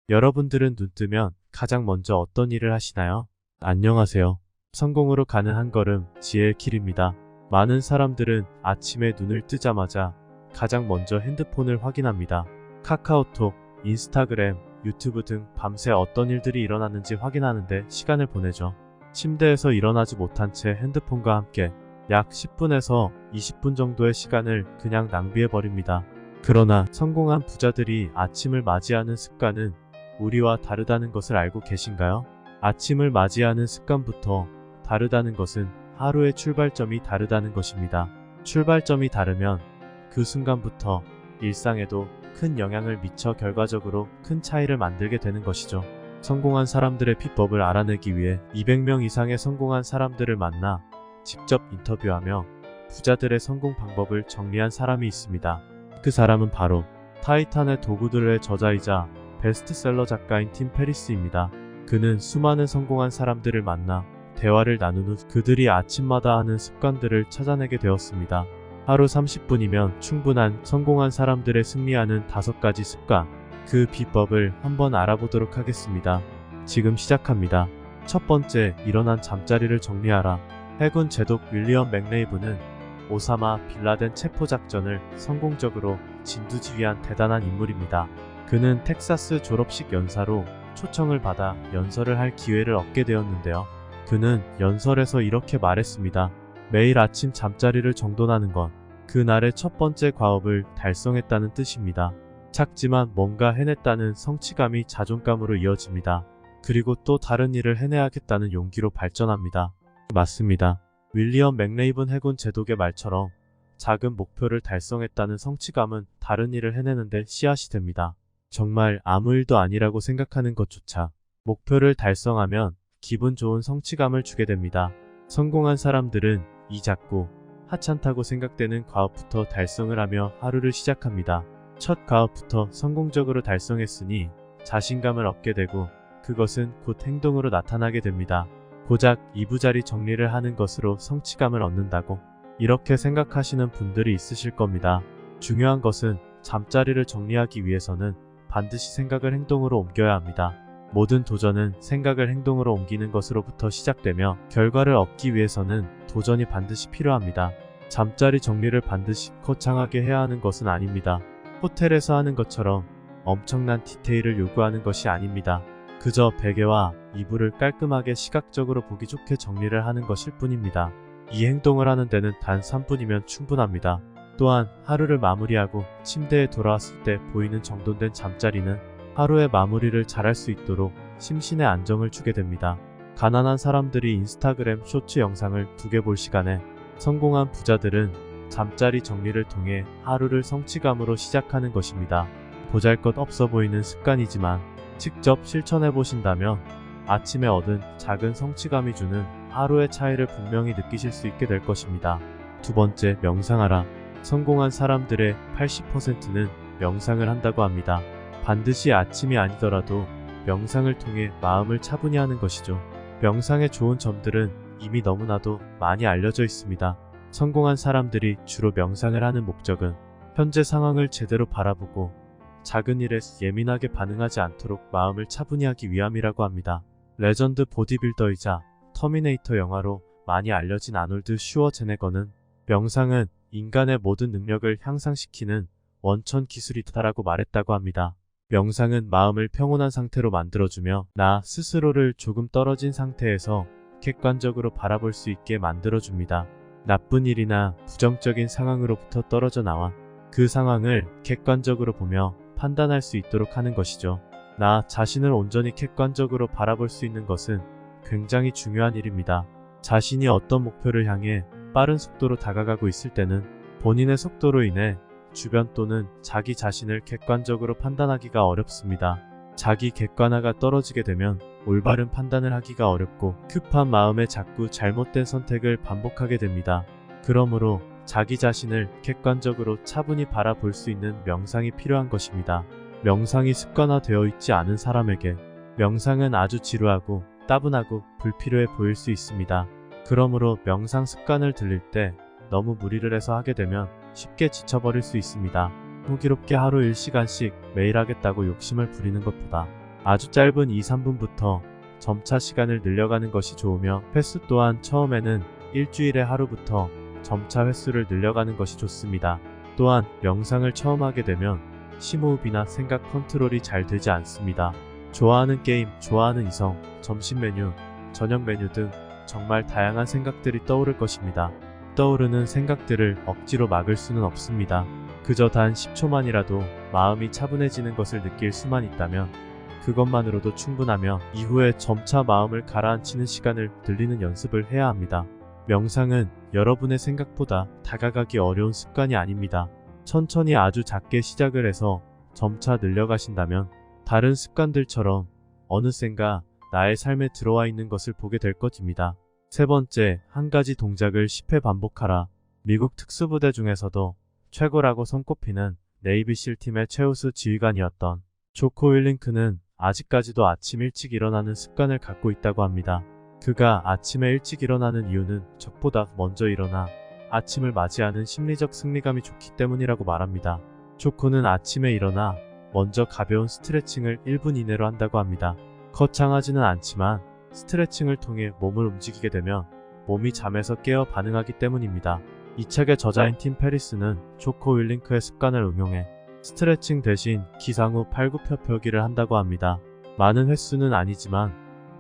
여러분들은 눈 뜨면 가장 먼저 어떤 일을 하시나요? 안녕하세요. 성공으로 가는 한 걸음, 지혜의 길입니다. 많은 사람들은 아침에 눈을 뜨자마자 가장 먼저 핸드폰을 확인합니다. 카카오톡, 인스타그램, 유튜브 등 밤새 어떤 일들이 일어났는지 확인하는데 시간을 보내죠. 침대에서 일어나지 못한 채 핸드폰과 함께 약 10분에서 20분 정도의 시간을 그냥 낭비해버립니다. 그러나 성공한 부자들이 아침을 맞이하는 습관은 우리와 다르다는 것을 알고 계신가요? 아침을 맞이하는 습관부터 다르다는 것은 하루의 출발점이 다르다는 것입니다. 출발점이 다르면 그 순간부터 일상에도 큰 영향을 미쳐 결과적으로 큰 차이를 만들게 되는 것이죠. 성공한 사람들의 비법을 알아내기 위해 200명 이상의 성공한 사람들을 만나 직접 인터뷰하며 부자들의 성공 방법을 정리한 사람이 있습니다. 그 사람은 바로 타이탄의 도구들의 저자이자 베스트셀러 작가인 팀 페리스입니다. 그는 수많은 성공한 사람들을 만나 대화를 나눈 후 그들이 아침마다 하는 습관들을 찾아내게 되었습니다. 하루 30분이면 충분한 성공한 사람들의 승리하는 5가지 습관, 그 비법을 한번 알아보도록 하겠습니다. 지금 시작합니다. 첫 번째, 일어난 잠자리를 정리하라. 해군 제독 윌리엄 맥레이브는 오사마 빌라덴 체포작전을 성공적으로 진두지휘한 대단한 인물입니다. 그는 텍사스 졸업식 연사로 초청을 받아 연설을 할 기회를 얻게 되었는데요. 그는 연설에서 이렇게 말했습니다. 매일 아침 잠자리를 정돈하는 건 그날의 첫 번째 과업을 달성했다는 뜻입니다. 작지만 뭔가 해냈다는 성취감이 자존감으로 이어집니다. 그리고 또 다른 일을 해내야겠다는 용기로 발전합니다. 맞습니다. 윌리엄 맥레이븐 해군 제독의 말처럼 작은 목표를 달성했다는 성취감은 다른 일을 해내는데 씨앗이 됩니다. 정말 아무 일도 아니라고 생각하는 것조차 목표를 달성하면 기분 좋은 성취감을 주게 됩니다. 성공한 사람들은 이 작고 하찮다고 생각되는 과업부터 달성을 하며 하루를 시작합니다. 첫 과업부터 성공적으로 달성했으니 자신감을 얻게 되고 그것은 곧 행동으로 나타나게 됩니다. 고작 이부자리 정리를 하는 것으로 성취감을 얻는다고 이렇게 생각하시는 분들이 있으실 겁니다. 중요한 것은 잠자리를 정리하기 위해서는 반드시 생각을 행동으로 옮겨야 합니다. 모든 도전은 생각을 행동으로 옮기는 것으로부터 시작되며 결과를 얻기 위해서는 도전이 반드시 필요합니다. 잠자리 정리를 반드시 거창하게 해야 하는 것은 아닙니다. 호텔에서 하는 것처럼 엄청난 디테일을 요구하는 것이 아닙니다. 그저 베개와 이불을 깔끔하게 시각적으로 보기 좋게 정리를 하는 것일 뿐입니다. 이 행동을 하는 데는 단 3분이면 충분합니다. 또한 하루를 마무리하고 침대에 돌아왔을 때 보이는 정돈된 잠자리는 하루의 마무리를 잘할 수 있도록 심신의 안정을 주게 됩니다. 가난한 사람들이 인스타그램 쇼츠 영상을 2개 볼 시간에 성공한 부자들은 잠자리 정리를 통해 하루를 성취감으로 시작하는 것입니다. 보잘것 없어 보이는 습관이지만 직접 실천해 보신다면 아침에 얻은 작은 성취감이 주는 하루의 차이를 분명히 느끼실 수 있게 될 것입니다. 두 번째, 명상하라. 성공한 사람들의 80%는 명상을 한다고 합니다. 반드시 아침이 아니더라도 명상을 통해 마음을 차분히 하는 것이죠. 명상의 좋은 점들은 이미 너무나도 많이 알려져 있습니다. 성공한 사람들이 주로 명상을 하는 목적은 현재 상황을 제대로 바라보고 작은 일에 예민하게 반응하지 않도록 마음을 차분히 하기 위함이라고 합니다. 레전드 보디빌더이자 터미네이터 영화로 많이 알려진 아놀드 슈워제네거는 명상은 인간의 모든 능력을 향상시키는 원천 기술이다라고 말했다고 합니다. 명상은 마음을 평온한 상태로 만들어주며 나 스스로를 조금 떨어진 상태에서 객관적으로 바라볼 수 있게 만들어줍니다. 나쁜 일이나 부정적인 상황으로부터 떨어져 나와 그 상황을 객관적으로 보며 판단할 수 있도록 하는 것이죠. 나 자신을 온전히 객관적으로 바라볼 수 있는 것은 굉장히 중요한 일입니다. 자신이 어떤 목표를 향해 빠른 속도로 다가가고 있을 때는 본인의 속도로 인해 주변 또는 자기 자신을 객관적으로 판단하기가 어렵습니다. 자기 객관화가 떨어지게 되면 올바른 판단을 하기가 어렵고 급한 마음에 자꾸 잘못된 선택을 반복하게 됩니다. 그러므로 자기 자신을 객관적으로 차분히 바라볼 수 있는 명상이 필요한 것입니다. 명상이 습관화되어 있지 않은 사람에게 명상은 아주 지루하고 따분하고 불필요해 보일 수 있습니다. 그러므로 명상 습관을 들일 때 너무 무리를 해서 하게 되면 쉽게 지쳐버릴 수 있습니다. 호기롭게 하루 1시간씩 매일 하겠다고 욕심을 부리는 것보다 아주 짧은 2-3분부터 점차 시간을 늘려가는 것이 좋으며 횟수 또한 처음에는 일주일에 하루부터 점차 횟수를 늘려가는 것이 좋습니다. 또한 명상을 처음 하게 되면 심호흡이나 생각 컨트롤이 잘 되지 않습니다. 좋아하는 게임, 좋아하는 이성, 점심 메뉴, 저녁 메뉴 등 정말 다양한 생각들이 떠오를 것입니다. 떠오르는 생각들을 억지로 막을 수는 없습니다. 그저 단 10초만이라도 마음이 차분해지는 것을 느낄 수만 있다면 그것만으로도 충분하며 이후에 점차 마음을 가라앉히는 시간을 들리는 연습을 해야 합니다. 명상은 여러분의 생각보다 다가가기 어려운 습관이 아닙니다. 천천히 아주 작게 시작을 해서 점차 늘려가신다면 다른 습관들처럼 어느샌가 나의 삶에 들어와 있는 것을 보게 될 것입니다. 세 번째, 한 가지 동작을 10회 반복하라. 미국 특수부대 중에서도 최고라고 손꼽히는 네이비실 팀의 최우수 지휘관이었던 조코 윌링크는 아직까지도 아침 일찍 일어나는 습관을 갖고 있다고 합니다. 그가 아침에 일찍 일어나는 이유는 적보다 먼저 일어나 아침을 맞이하는 심리적 승리감이 좋기 때문이라고 말합니다. 조코는 아침에 일어나 먼저 가벼운 스트레칭을 1분 이내로 한다고 합니다. 거창하지는 않지만 스트레칭을 통해 몸을 움직이게 되면 몸이 잠에서 깨어 반응하기 때문입니다. 이 책의 저자인 팀 페리스는 조코 윌링크의 습관을 응용해 스트레칭 대신 기상 후 팔굽혀펴기를 한다고 합니다. 많은 횟수는 아니지만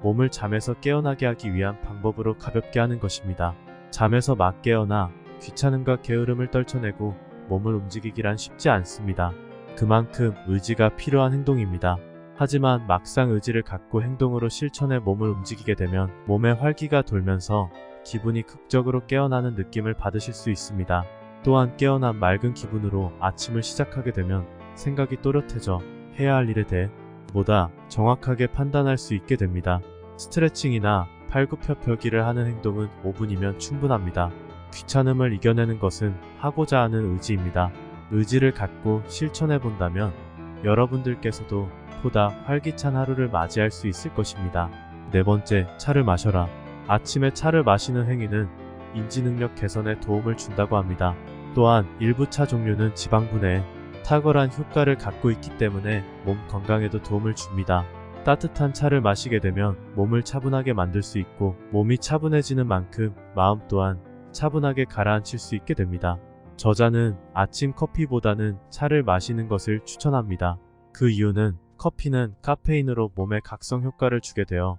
몸을 잠에서 깨어나게 하기 위한 방법으로 가볍게 하는 것입니다. 잠에서 막 깨어나 귀찮음과 게으름을 떨쳐내고 몸을 움직이기란 쉽지 않습니다. 그만큼 의지가 필요한 행동입니다. 하지만 막상 의지를 갖고 행동으로 실천해 몸을 움직이게 되면 몸에 활기가 돌면서 기분이 극적으로 깨어나는 느낌을 받으실 수 있습니다. 또한 깨어난 맑은 기분으로 아침을 시작하게 되면 생각이 또렷해져 해야 할 일에 대해 보다 정확하게 판단할 수 있게 됩니다. 스트레칭이나 팔굽혀펴기를 하는 행동은 5분이면 충분합니다. 귀찮음을 이겨내는 것은 하고자 하는 의지입니다. 의지를 갖고 실천해 본다면 여러분들께서도 보다 활기찬 하루를 맞이할 수 있을 것입니다. 네 번째, 차를 마셔라. 아침에 차를 마시는 행위는 인지능력 개선에 도움을 준다고 합니다. 또한 일부 차 종류는 지방 분해에 탁월한 효과를 갖고 있기 때문에 몸 건강에도 도움을 줍니다. 따뜻한 차를 마시게 되면 몸을 차분하게 만들 수 있고 몸이 차분해지는 만큼 마음 또한 차분하게 가라앉힐 수 있게 됩니다. 저자는 아침 커피보다는 차를 마시는 것을 추천합니다. 그 이유는 커피는 카페인으로 몸에 각성 효과를 주게 되어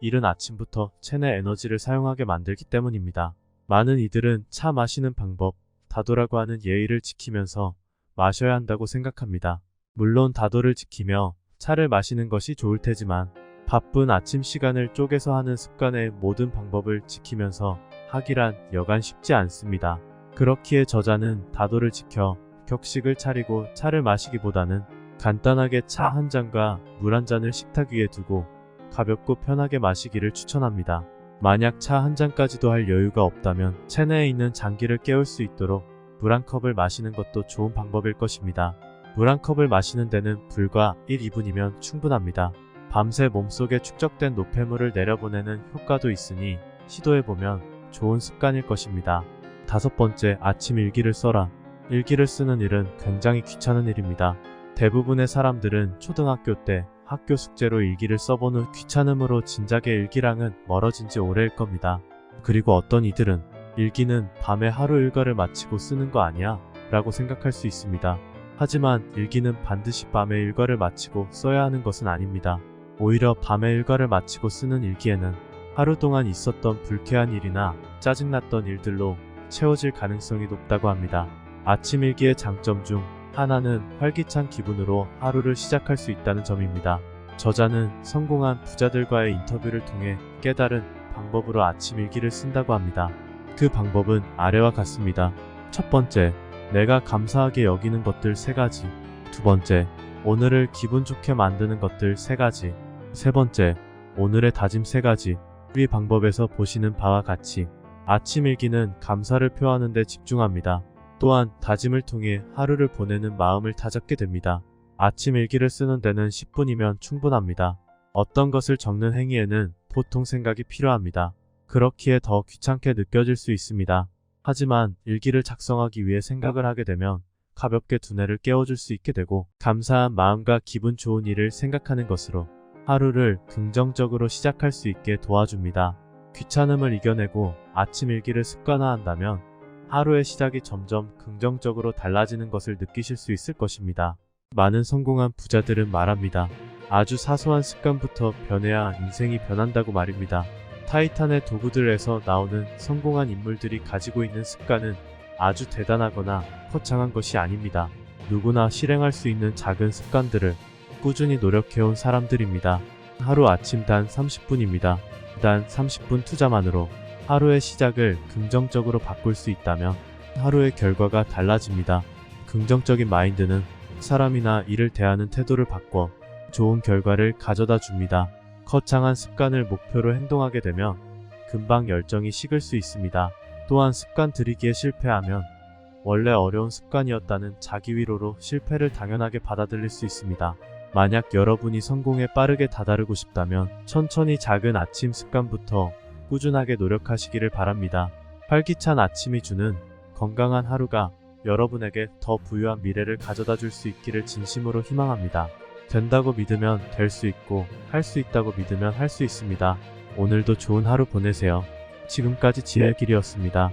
이른 아침부터 체내 에너지를 사용하게 만들기 때문입니다. 많은 이들은 차 마시는 방법, 다도라고 하는 예의를 지키면서 마셔야 한다고 생각합니다. 물론 다도를 지키며 차를 마시는 것이 좋을 테지만 바쁜 아침 시간을 쪼개서 하는 습관의 모든 방법을 지키면서 하기란 여간 쉽지 않습니다. 그렇기에 저자는 다도를 지켜 격식을 차리고 차를 마시기보다는 간단하게 차 한 잔과 물 한 잔을 식탁 위에 두고 가볍고 편하게 마시기를 추천합니다. 만약 차 한 잔까지도 할 여유가 없다면 체내에 있는 장기를 깨울 수 있도록 물 한 컵을 마시는 것도 좋은 방법일 것입니다. 물 한 컵을 마시는 데는 불과 1-2분이면 충분합니다. 밤새 몸속에 축적된 노폐물을 내려보내는 효과도 있으니 시도해보면 좋은 습관일 것입니다. 다섯 번째, 아침 일기를 써라. 일기를 쓰는 일은 굉장히 귀찮은 일입니다. 대부분의 사람들은 초등학교 때 학교 숙제로 일기를 써본 후 귀찮음으로 진작에 일기랑은 멀어진 지 오래일 겁니다. 그리고 어떤 이들은 일기는 밤에 하루 일과를 마치고 쓰는 거 아니야? 라고 생각할 수 있습니다. 하지만 일기는 반드시 밤에 일과를 마치고 써야 하는 것은 아닙니다. 오히려 밤에 일과를 마치고 쓰는 일기에는 하루 동안 있었던 불쾌한 일이나 짜증났던 일들로 채워질 가능성이 높다고 합니다. 아침 일기의 장점 중 하나는 활기찬 기분으로 하루를 시작할 수 있다는 점입니다. 저자는 성공한 부자들과의 인터뷰를 통해 깨달은 방법으로 아침 일기를 쓴다고 합니다. 그 방법은 아래와 같습니다. 첫 번째, 내가 감사하게 여기는 것들 3가지. 두 번째, 오늘을 기분 좋게 만드는 것들 3가지. 세 번째, 오늘의 다짐 3가지. 이 방법에서 보시는 바와 같이 아침 일기는 감사를 표하는 데 집중합니다. 또한 다짐을 통해 하루를 보내는 마음을 다잡게 됩니다. 아침 일기를 쓰는 데는 10분이면 충분합니다. 어떤 것을 적는 행위에는 보통 생각이 필요합니다. 그렇기에 더 귀찮게 느껴질 수 있습니다. 하지만 일기를 작성하기 위해 생각을 하게 되면 가볍게 두뇌를 깨워줄 수 있게 되고 감사한 마음과 기분 좋은 일을 생각하는 것으로 하루를 긍정적으로 시작할 수 있게 도와줍니다. 귀찮음을 이겨내고 아침 일기를 습관화한다면 하루의 시작이 점점 긍정적으로 달라지는 것을 느끼실 수 있을 것입니다. 많은 성공한 부자들은 말합니다. 아주 사소한 습관부터 변해야 인생이 변한다고 말입니다. 타이탄의 도구들에서 나오는 성공한 인물들이 가지고 있는 습관은 아주 대단하거나 거창한 것이 아닙니다. 누구나 실행할 수 있는 작은 습관들을 꾸준히 노력해온 사람들입니다. 하루 아침 단 30분입니다. 단 30분 투자만으로 하루의 시작을 긍정적으로 바꿀 수 있다면 하루의 결과가 달라집니다. 긍정적인 마인드는 사람이나 일을 대하는 태도를 바꿔 좋은 결과를 가져다 줍니다. 거창한 습관을 목표로 행동하게 되면 금방 열정이 식을 수 있습니다. 또한 습관 들이기에 실패하면 원래 어려운 습관이었다는 자기 위로로 실패를 당연하게 받아들일 수 있습니다. 만약 여러분이 성공에 빠르게 다다르고 싶다면 천천히 작은 아침 습관부터 꾸준하게 노력하시기를 바랍니다. 활기찬 아침이 주는 건강한 하루가 여러분에게 더 부유한 미래를 가져다 줄 수 있기를 진심으로 희망합니다. 된다고 믿으면 될 수 있고 할 수 있다고 믿으면 할 수 있습니다. 오늘도 좋은 하루 보내세요. 지금까지 지혜의 길이었습니다.